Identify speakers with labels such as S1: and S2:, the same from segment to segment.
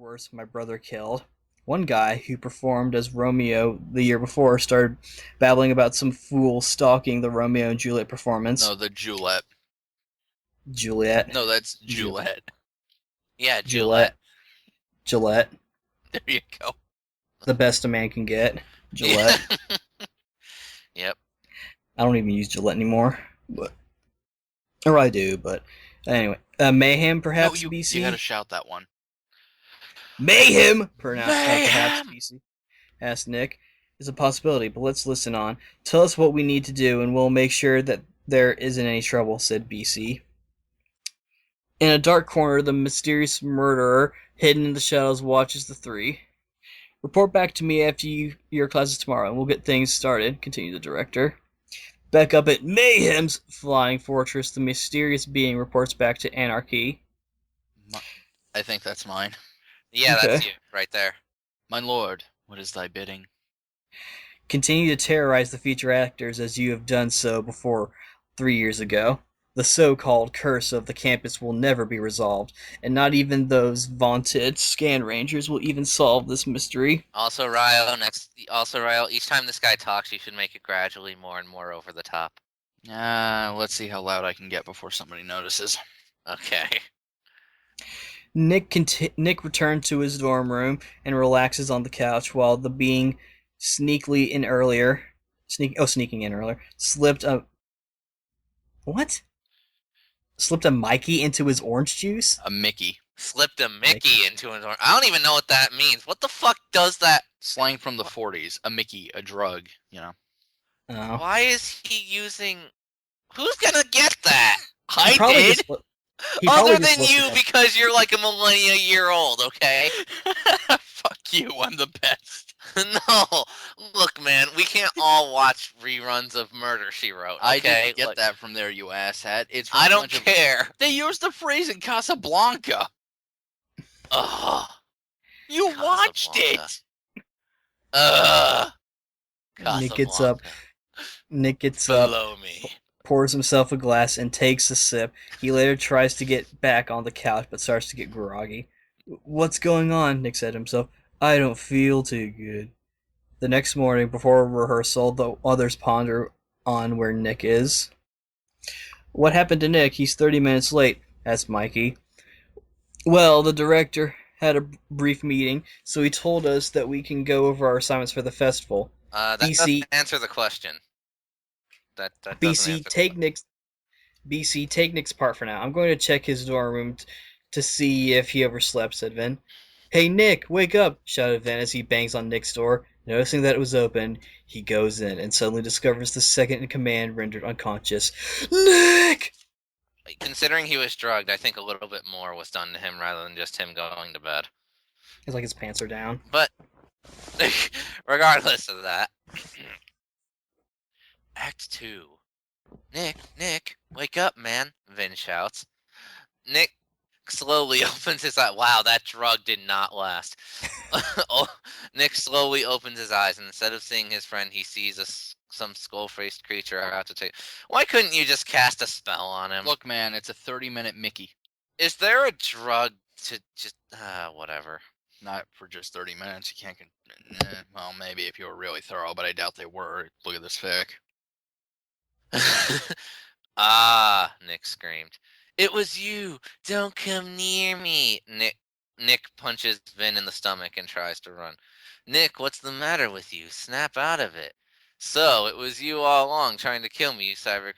S1: worse, my brother killed. One guy who performed as Romeo the year before started babbling about some fool stalking the Romeo and Juliet performance.
S2: No, the Julep.
S1: Juliet.
S2: No, that's
S1: Ju-
S2: Julep.
S3: Yeah, Gillette.
S1: Gillette. Gillette.
S2: There you go.
S1: The best a man can get.
S3: Yeah.
S1: Gillette.
S3: Yep.
S1: I don't even use Gillette anymore. But, or I do, but anyway. Mayhem,
S2: No,
S1: perhaps,
S2: you
S1: BC?
S2: gotta shout that one.
S1: Mayhem! Perhaps,
S2: Mayhem!
S1: BC. Asked Nick. Is a possibility, but let's listen on. Tell us what we need to do, and we'll make sure that there isn't any trouble, said BC. In a dark corner, the mysterious murderer, hidden in the shadows, watches the three. Report back to me after your classes tomorrow, and we'll get things started, continued the director. Back up at Mayhem's flying fortress, the mysterious being reports back to Anarchy.
S2: I think that's mine.
S3: Yeah,
S1: Okay.
S3: that's you right there.
S2: My lord, what is thy bidding?
S1: Continue to terrorize the future actors as you have done so before 3 years ago. The so-called curse of the campus will never be resolved, and not even those vaunted Scanrangers will even solve this mystery.
S3: Also, Ryo, each time this guy talks, you should make it gradually more and more over the top.
S2: Let's see how loud I can get before somebody notices.
S3: Okay.
S1: Nick returned to his dorm room and relaxes on the couch while the being sneaking in earlier, slipped a what? Slipped a Mikey into his orange juice?
S2: A Mickey.
S3: Slipped a Mickey into his arm. I don't even know what that means. What the fuck does that?
S2: Slang from the 40s. A Mickey, a drug, you know.
S1: Oh.
S3: Why is he using... Who's gonna get that?
S2: I
S1: Probably
S2: did!
S1: just he probably
S3: Other
S1: just
S3: than
S1: looked
S3: you,
S1: it up.
S3: because you're like a millennia year old, okay?
S2: Fuck you, I'm the best.
S3: No, look, man, we can't all watch reruns of Murder, She Wrote,
S2: I
S3: okay?
S2: didn't get
S3: Like,
S2: that from there, you asshat. It's from
S3: I
S2: a
S3: don't
S2: bunch of-
S3: care.
S2: They used the phrase in Casablanca.
S3: Ugh.
S2: You watched
S3: Casablanca.
S2: it!
S3: Ugh.
S1: Nick gets up.
S3: Casablanca.
S1: Nick gets up,
S3: Below me.
S1: pours himself a glass, and takes a sip. He later tries to get back on the couch, but starts to get groggy. What's going on? Nick said to himself. I don't feel too good. The next morning, before rehearsal, the others ponder on where Nick is. What happened to Nick? He's 30 minutes late, asked Mikey. Well, the director had a brief meeting, so he told us that we can go over our assignments for the festival.
S3: That
S1: BC
S3: doesn't answer the question. That doesn't
S1: BC,
S3: answer
S1: take Nick's BC, take Nick's part for now. I'm going to check his dorm room to see if he overslept, said Vin. Hey, Nick, wake up, shouted Vin as he bangs on Nick's door. Noticing that it was open, he goes in and suddenly discovers the second in command rendered unconscious. Nick!
S3: Considering he was drugged, I think a little bit more was done to him rather than just him going to bed.
S1: It's like his pants are down.
S3: But, regardless of that, Act 2. Nick, wake up, man, Vin shouts. Nick slowly opens his eyes. Wow, that drug did not last. Nick slowly opens his eyes, and instead of seeing his friend, he sees some skull-faced creature about to take... Why couldn't you just cast a spell on him?
S2: Look, man, it's a 30-minute Mickey.
S3: Is there a drug to just... whatever.
S2: Not for just 30 minutes. You can't... well, maybe if you were really thorough, but I doubt they were. Look at this fic.
S3: Ah, Nick screamed. It was you! Don't come near me! Nick punches Vin in the stomach and tries to run. Nick, what's the matter with you? Snap out of it. So, it was you all along trying to kill me, you cyber...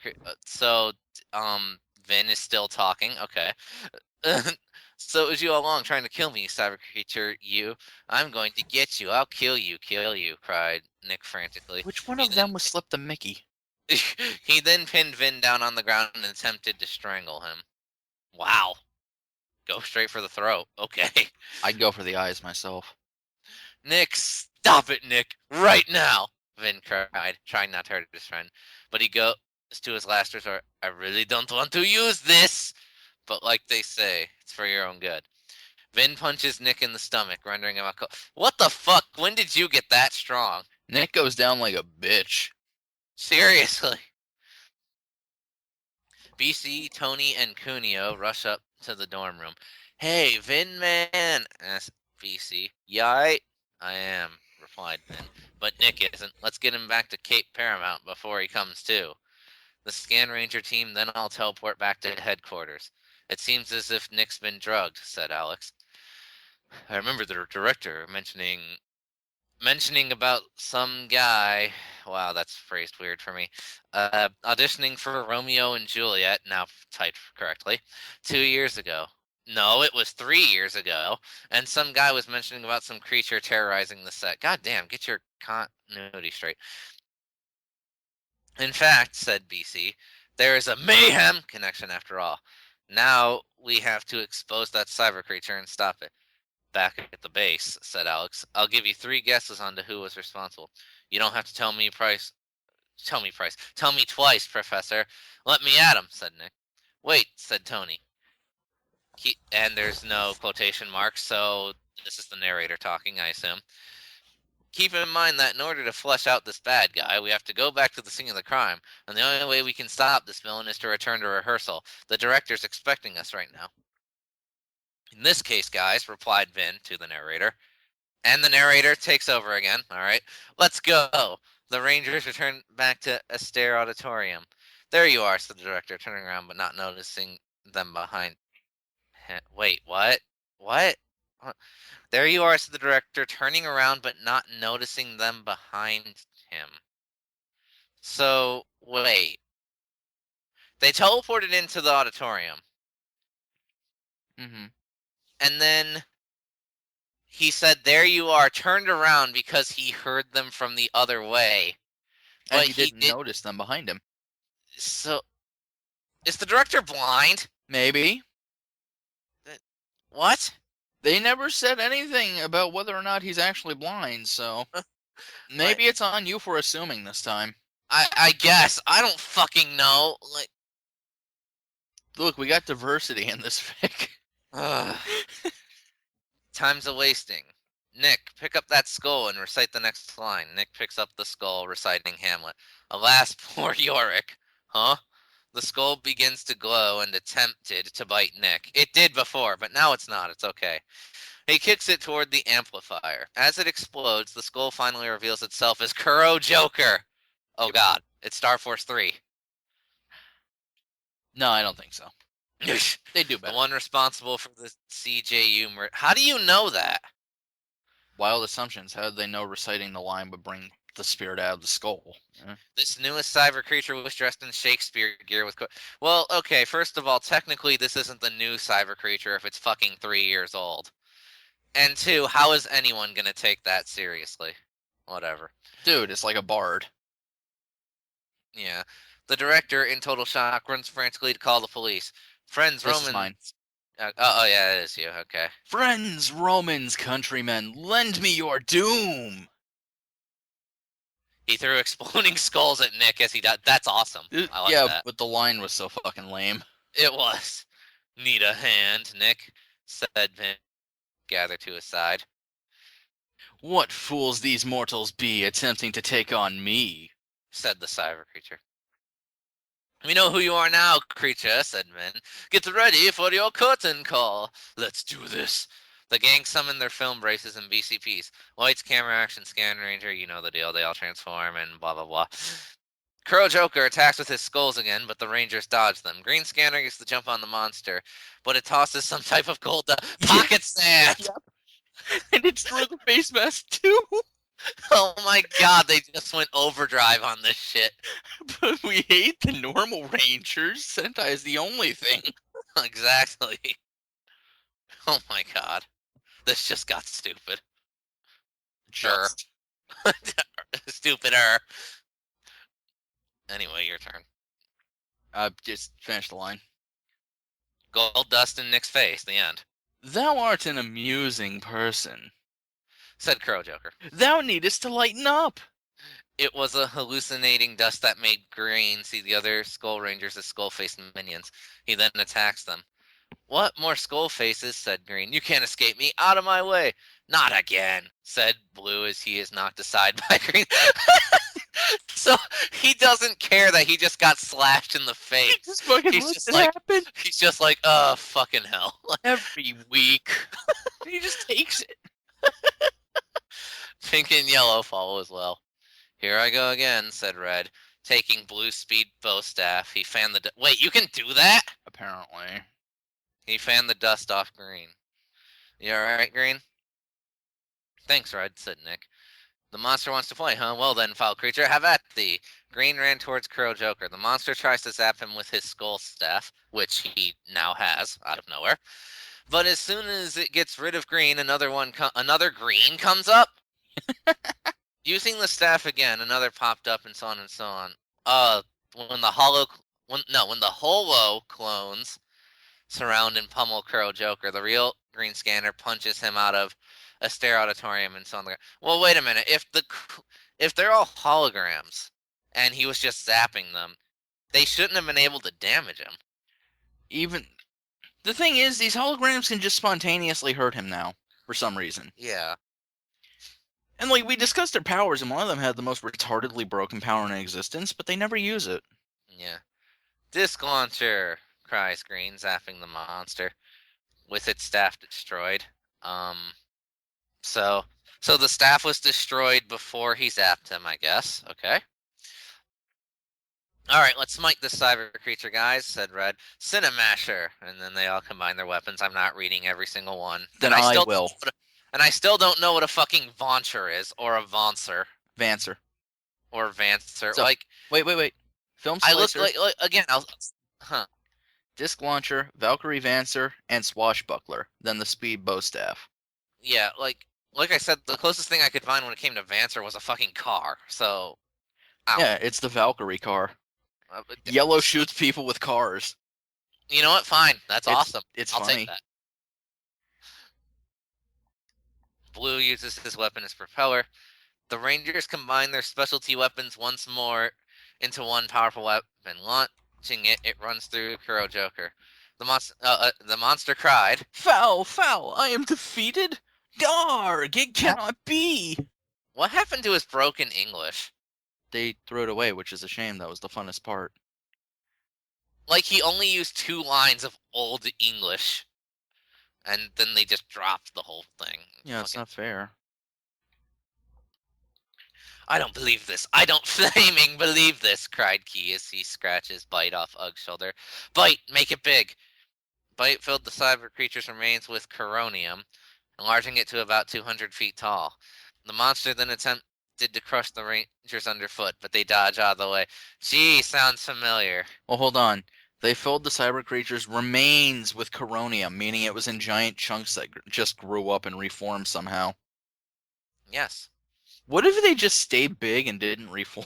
S3: Vin is still talking. Okay. So it was you all along trying to kill me, you cyber creature, you. I'm going to get you. I'll kill you, cried Nick frantically.
S2: Which one of them was slipped a Mickey?
S3: He then pinned Vin down on the ground and attempted to strangle him. Wow. Go straight for the throat. Okay.
S2: I'd go for the eyes myself.
S3: Nick, stop it, Nick. Right now, Vin cried, trying not to hurt his friend. But he goes to his last resort. I really don't want to use this. But like they say, it's for your own good. Vin punches Nick in the stomach, rendering him a... What the fuck? When did you get that strong?
S2: Nick goes down like a bitch.
S3: Seriously. BC, Tony, and Cuneo rush up to the dorm room. Hey, Vin man, VC. Yeah, I am, replied Vin. But Nick isn't. Let's get him back to Cape Paramount before he comes to. The Scanranger team, then I'll teleport back to headquarters. It seems as if Nick's been drugged, said Alex. I remember the director mentioning about some guy. Wow, that's phrased weird for me. Auditioning for Romeo and Juliet, now typed correctly, 2 years ago. No, it was 3 years ago. And some guy was mentioning about some creature terrorizing the set. God damn, get your continuity straight. In fact, said BC, there is a mayhem connection after all. Now we have to expose that cyber creature and stop it. Back at the base, said Alex. I'll give you 3 guesses on to who was responsible. You don't have to tell me Price. Tell me Price. Tell me twice, Professor. Let me at him, said Nick. Wait, said Tony. And there's no quotation marks, so this is the narrator talking, I assume. Keep in mind that in order to flesh out this bad guy, we have to go back to the scene of the crime, and the only way we can stop this villain is to return to rehearsal. The director's expecting us right now. In this case, guys, replied Vin to the narrator. And the narrator takes over again. All right, let's go. The Rangers return back to Astaire Auditorium. There you are, said the director, turning around but not noticing them behind him. Wait, what? What? There you are, said the director, turning around but not noticing them behind him. So, wait. They teleported into the auditorium.
S2: Mm-hmm.
S3: And then he said, there you are, turned around because he heard them from the other way.
S2: And
S3: But
S2: he didn't notice them behind him.
S3: So, is the director blind?
S2: Maybe.
S3: What?
S2: They never said anything about whether or not he's actually blind, so maybe it's on you for assuming this time.
S3: I guess. I don't fucking know. Like,
S2: look, we got diversity in this fic.
S3: Time's a wasting. Nick, pick up that skull and recite the next line. Nick picks up the skull, reciting Hamlet. Alas, poor Yorick. Huh? The skull begins to glow and attempted to bite Nick. It did before, but now it's not. It's okay. He kicks it toward the amplifier. As it explodes, the skull finally reveals itself as Kuro Joker. Oh god, it's Star Force 3.
S2: No, I don't think so. They do
S3: The
S2: better.
S3: one responsible for the CJU murder. How do you know that?
S2: Wild assumptions. How did they know reciting the line would bring the spirit out of the skull? Yeah.
S3: This newest cyber creature was dressed in Shakespeare gear with... Well, okay, first of all, technically this isn't the new cyber creature if it's fucking 3 years old. And 2, how is anyone gonna take that seriously? Whatever.
S2: Dude, it's like a bard.
S3: Yeah. The director, in total shock, runs frantically to call the police. Friends,
S2: This
S3: Roman...
S2: is mine.
S3: oh, yeah, it is you. Okay.
S2: Friends, Romans, countrymen, lend me your doom.
S3: He threw exploding skulls at Nick as he died. That's awesome. I like that.
S2: But the line was so fucking lame.
S3: It was. Need a hand, Nick, said Vin. Gathered to his side.
S2: What fools these mortals be attempting to take on me,
S3: said the cyber creature. We know who you are now, creature, said Vin. Get ready for your curtain call. Let's do this. The gang summoned their film braces and BCPs. Lights, camera, action, Scanranger, you know the deal. They all transform and blah, blah, blah. Kuro Joker attacks with his skulls again, but the Rangers dodge them. Green Scanner gets the jump on the monster, but it tosses some type of gold pocket sand.
S2: Yep. And it destroyed the face mask too.
S3: Oh my god, they just went overdrive on this shit.
S2: But we hate the normal Rangers. Sentai is the only thing.
S3: Exactly. Oh my god. This just got stupid.
S2: Just.
S3: Stupider. Anyway, your turn.
S2: Just finish the line.
S3: Gold dust in Nick's face, the end.
S2: Thou art an amusing person,
S3: said Kuro Joker.
S2: Thou needest to lighten up.
S3: It was a hallucinating dust that made Green see the other Skull Rangers as skull-faced minions. He then attacks them. What more skull faces, said Green. You can't escape me. Out of my way. Not again, said Blue as he is knocked aside by Green. So he doesn't care that he just got slashed in the face.
S2: Just fucking
S3: he's
S2: let
S3: just
S2: it
S3: like,
S2: happen.
S3: He's just like, fucking hell.
S2: Every week. He just takes it.
S3: Pink and yellow follow as well. Here I go again, said Red, taking Blue's speed bow staff. He fanned the... Wait, you can do that?
S2: Apparently.
S3: He fanned the dust off Green. You alright, Green? Thanks, Red, said Nick. The monster wants to play, huh? Well then, foul creature, have at thee. Green ran towards Crow Joker. The monster tries to zap him with his skull staff, which he now has, out of nowhere. But as soon as it gets rid of Green, another Green comes up. Using the staff again, another popped up, and so on and so on. When the Holo clones surround and pummel Crow Joker, the real Green Scanner punches him out of a stair auditorium and so on. Well, wait a minute. If they're all holograms and he was just zapping them, they shouldn't have been able to damage him.
S2: Even the thing is, these holograms can just spontaneously hurt him now for some reason.
S3: Yeah.
S2: And like we discussed their powers, and one of them had the most retardedly broken power in existence, but they never use it.
S3: Yeah. Disc launcher, cries Green, zapping the monster with its staff destroyed. So the staff was destroyed before he zapped him, I guess. Okay. Alright, let's smite this cyber creature, guys, said Red. Cinemasher. And then they all combine their weapons. I'm not reading every single one.
S2: Then I will.
S3: And I still don't know what a fucking Vauncher is, or a Vauncer.
S2: Vancer.
S3: Or Vancer.
S2: So,
S3: like,
S2: wait. Film
S3: I look
S2: slicer,
S3: like again,
S2: disc launcher, Valkyrie Vancer, and swashbuckler. Then the speed bow staff.
S3: Yeah, like I said, the closest thing I could find when it came to Vancer was a fucking car. So,
S2: Yeah, it's the Valkyrie car. Yellow shoots people with cars.
S3: You know what? Fine. That's awesome.
S2: I'll
S3: funny. Take that. Blue uses his weapon as propeller. The Rangers combine their specialty weapons once more into one powerful weapon. Launching it, it runs through Kuro Joker. The monster cried,
S2: Foul! I am defeated? Darg! It cannot be!
S3: What happened to his broken English?
S2: They threw it away, which is a shame. That was the funnest part.
S3: Like, he only used 2 lines of old English, and then they just dropped the whole thing.
S2: Yeah, it's not fair.
S3: I don't believe this. I don't flaming believe this, cried Key as he scratches Bite off Ugg's shoulder. Bite, make it big. Bite filled the cyber creature's remains with coronium, enlarging it to about 200 feet tall. The monster then attempted to crush the Rangers underfoot, but they dodge out of the way. Gee, sounds familiar.
S2: Well, hold on. They filled the cyber creature's remains with coronium, meaning it was in giant chunks that just grew up and reformed somehow.
S3: Yes.
S2: What if they just stayed big and didn't reform?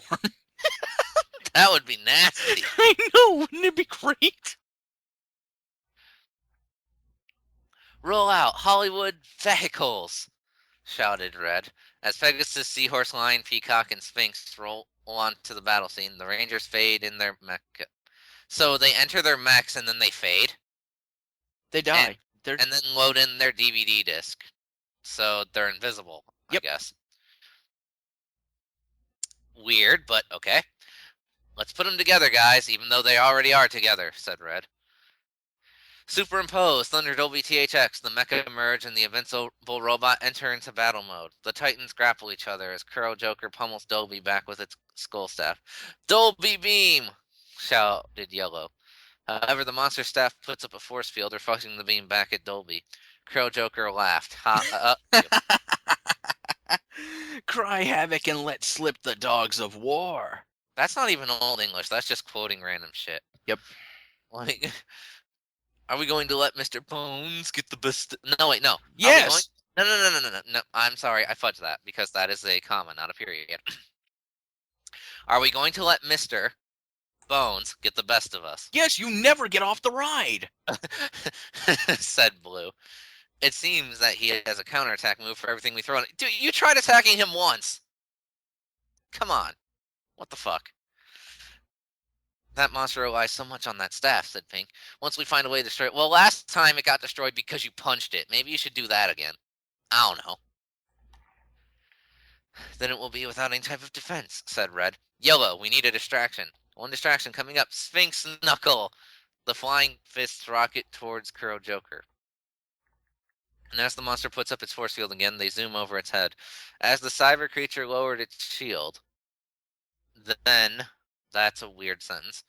S3: That would be nasty.
S2: I know, wouldn't it be great?
S3: Roll out Hollywood vehicles, shouted Red. As Pegasus, Seahorse, Lion, Peacock, and Sphinx roll onto the battle scene, the Rangers fade in their mecha. So they enter their mechs and then they fade?
S2: They die.
S3: And then load in their DVD disc. So they're invisible, I guess. Weird, but okay. Let's put them together, guys, even though they already are together, said Red. Superimpose Thunder Dolby THX, the mecha emerge, and the invincible robot enter into battle mode. The Titans grapple each other as Kuro Joker pummels Dolby back with its skull staff. Dolby beam! Shouted Yellow. However, the monster staff puts up a force field, reflecting the beam back at Dolby. Kuro Joker laughed.
S2: Cry havoc and let slip the dogs of war.
S3: That's not even Old English. That's just quoting random shit.
S2: Yep.
S3: Like, are we going to let Mr. Bones get the best? No, wait, no.
S2: Yes.
S3: No. I'm sorry, I fudged that because that is a comma, not a period. Are we going to let Mr. Bones get the best of us?
S2: Yes, you never get off the ride,
S3: said Blue. It seems that he has a counterattack move for everything we throw in. Dude, you tried attacking him once. Come on. What the fuck? That monster relies so much on that staff, said Pink. Once we find a way to destroy it. Well, last time it got destroyed because you punched it. Maybe you should do that again. I don't know. Then it will be without any type of defense, said Red. Yellow, we need a distraction. One distraction coming up. Sphinx Knuckle. The flying fists rocket towards Kuro Joker. And as the monster puts up its force field again, they zoom over its head. As the cyber creature lowered its shield, then that's a weird sentence.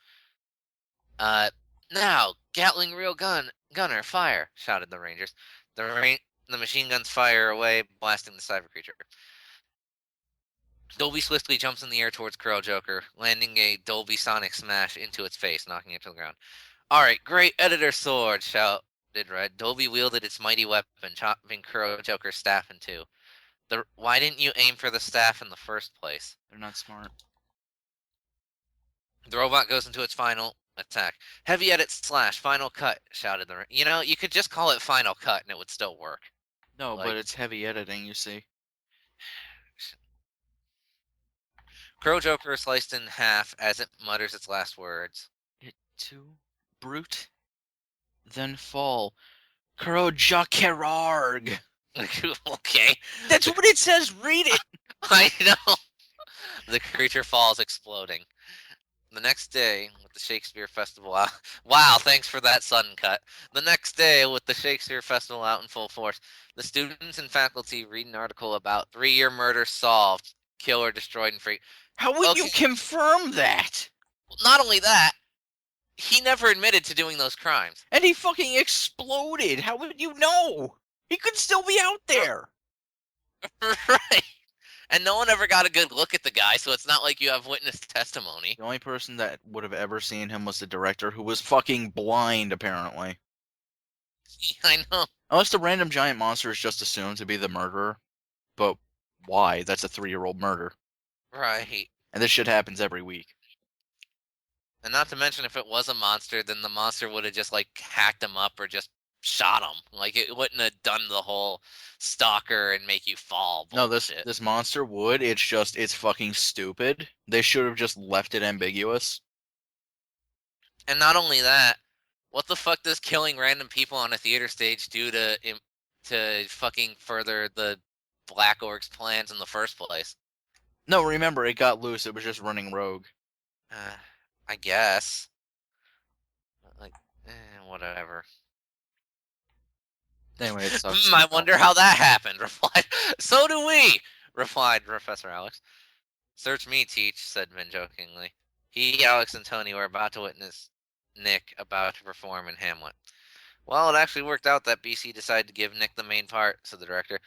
S3: Now, Gatling reel gunner, fire! Shouted the Rangers. The machine guns fire away, blasting the cyber creature. Dolby swiftly jumps in the air towards Kuro Joker, landing a Dolby sonic smash into its face, knocking it to the ground. Alright, great editor sword, shouted Red. Dolby wielded its mighty weapon, chopping Kuro Joker's staff in two. Why didn't you aim for the staff in the first place?
S2: They're not smart.
S3: The robot goes into its final attack. Heavy edit slash final cut, shouted the. You know, you could just call it final cut and it would still work.
S2: No,
S3: Like-
S2: but it's heavy editing, you see.
S3: Crow Joker sliced in half as it mutters its last words.
S2: It too brute, then fall. Kurojakerarg.
S3: Okay.
S2: That's what it says. Read it.
S3: I know. The creature falls, exploding. The next day, with the Shakespeare Festival out. Wow, thanks for that sudden cut. The next day, with the Shakespeare Festival out in full force, the students and faculty read an article about 3-year murder solved, killer destroyed, and free.
S2: How would you
S3: Okay.
S2: confirm that?
S3: Not only that, he never admitted to doing those crimes.
S2: And he fucking exploded. How would you know? He could still be out there.
S3: Right. And no one ever got a good look at the guy, so it's not like you have witness testimony.
S2: The only person that would have ever seen him was the director, who was fucking blind, apparently.
S3: I know.
S2: Unless the random giant monster is just assumed to be the murderer. But why? That's a 3-year-old murder.
S3: Right.
S2: And this shit happens every week.
S3: And not to mention, if it was a monster, then the monster would have just, like, hacked him up or just shot him. Like, it wouldn't have done the whole stalker and make you fall
S2: No,
S3: bullshit.
S2: this monster would. It's fucking stupid. They should have just left it ambiguous.
S3: And not only that, what the fuck does killing random people on a theater stage do to fucking further the Black Orc's plans in the first place?
S2: No, remember, it got loose. It was just running rogue.
S3: I guess. Like, whatever.
S2: Anyway, it sucks.
S3: I wonder how that happened, replied. So do we, replied Professor Alex. Search me, Teach, said Vin jokingly. He, Alex, and Tony were about to witness Nick about to perform in Hamlet. Well, it actually worked out that BC decided to give Nick the main part, said the director.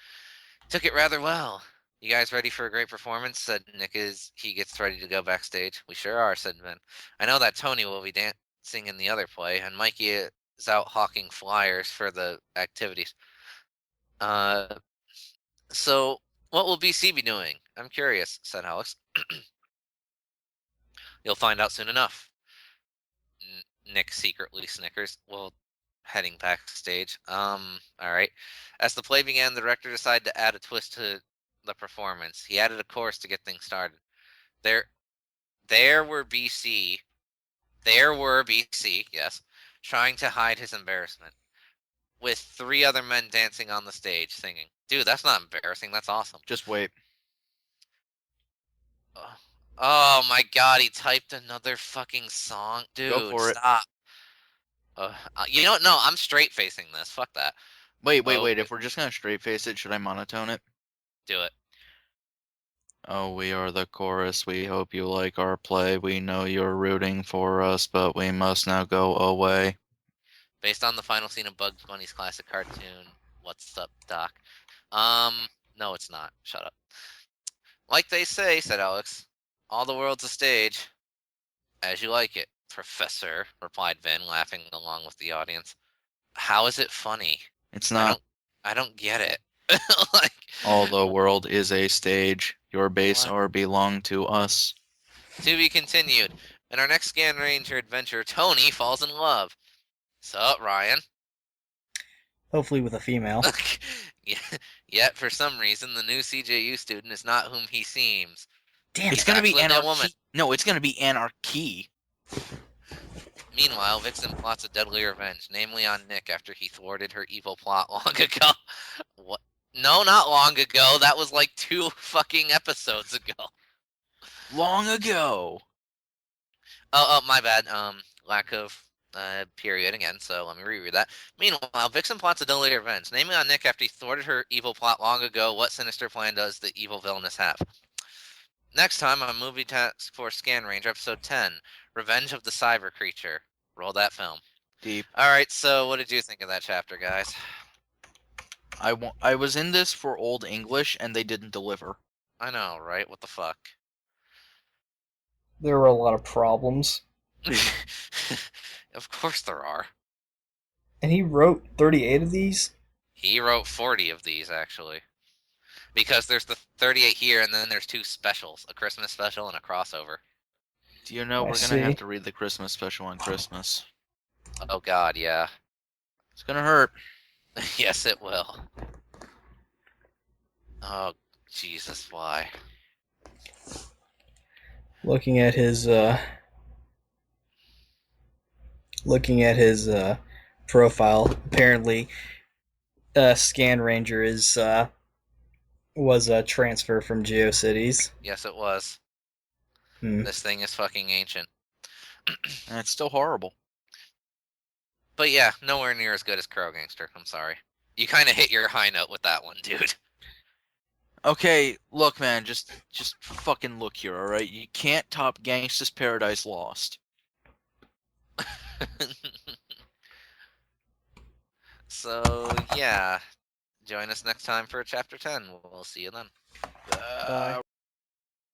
S3: Took it rather well. You guys ready for a great performance? Said Nick as he gets ready to go backstage. We sure are, said Vin. I know that Tony will be dancing in the other play, and Mikey is out hawking flyers for the activities. So what will BC be doing? I'm curious, said Alex. You'll find out soon enough. Nick secretly snickers. Well, heading backstage. Alright. As the play began, the director decided to add a twist to the performance. He added a chorus to get things started. There were BC, yes, trying to hide his embarrassment, with 3 other men dancing on the stage singing. Dude, that's not embarrassing. That's awesome.
S2: Just wait.
S3: Oh my god, he typed another fucking song. Dude,
S2: Go for it.
S3: stop. You know what? No, I'm straight facing this. Fuck that.
S2: Wait.
S3: Oh,
S2: If we're just gonna straight face it, should I monotone it?
S3: Do it.
S2: Oh, we are the chorus. We hope you like our play. We know you're rooting for us, but we must now go away.
S3: Based on the final scene of Bugs Bunny's classic cartoon, What's Up, Doc? No, it's not. Shut up. Like they say, said Alex, all the world's a stage. As you like it, Professor, replied Vin, laughing along with the audience. How is it funny?
S2: It's not.
S3: I don't get it. Like,
S2: All the world is a stage. Your base
S3: What?
S2: are belong to us.
S3: To be continued. In our next Scanranger adventure, Tony falls in love. Sup, Ryan?
S1: Hopefully with a female.
S3: Yet, for some reason, the new CJU student is not whom he seems.
S1: Damn
S2: It's
S1: it.
S2: gonna be
S3: actually a
S2: anarchy.
S3: woman.
S2: No, it's gonna be anarchy.
S3: Meanwhile, Vixen plots a deadly revenge, namely on Nick after he thwarted her evil plot long ago. What? No, not long ago. That was like 2 fucking episodes ago.
S2: Long ago.
S3: Oh, my bad. Lack of period again, so let me reread that. Meanwhile, Vixen plots a delayed revenge, naming on Nick after he thwarted her evil plot long ago. What sinister plan does the evil villainess have? Next time on Movie Task Force Scanranger, episode 10, Revenge of the Cyber Creature. Roll that film.
S2: Deep.
S3: Alright, so what did you think of that chapter, guys?
S2: I was in this for Old English, and they didn't deliver.
S3: I know, right? What the fuck?
S1: There were a lot of problems.
S3: Of course there are.
S1: And he wrote 38 of these?
S3: He wrote 40 of these, actually. Because there's the 38 here, and then there's 2 specials. A Christmas special and a crossover.
S2: Do you know
S1: I
S2: we're gonna have
S1: see.
S2: to read the Christmas special on Christmas?
S3: Oh god, yeah.
S2: It's gonna hurt.
S3: Yes, it will. Oh, Jesus, why?
S1: Looking at his profile, apparently Scanranger is was a transfer from GeoCities.
S3: Yes, it was. This thing is fucking ancient.
S2: And it's still horrible.
S3: But yeah, nowhere near as good as Crow Gangster. I'm sorry. You kind of hit your high note with that one, dude.
S2: Okay, look, man, just fucking look here, all right? You can't top Gangsta's Paradise Lost.
S3: So, yeah. Join us next time for Chapter 10. We'll see you then.
S1: Bye.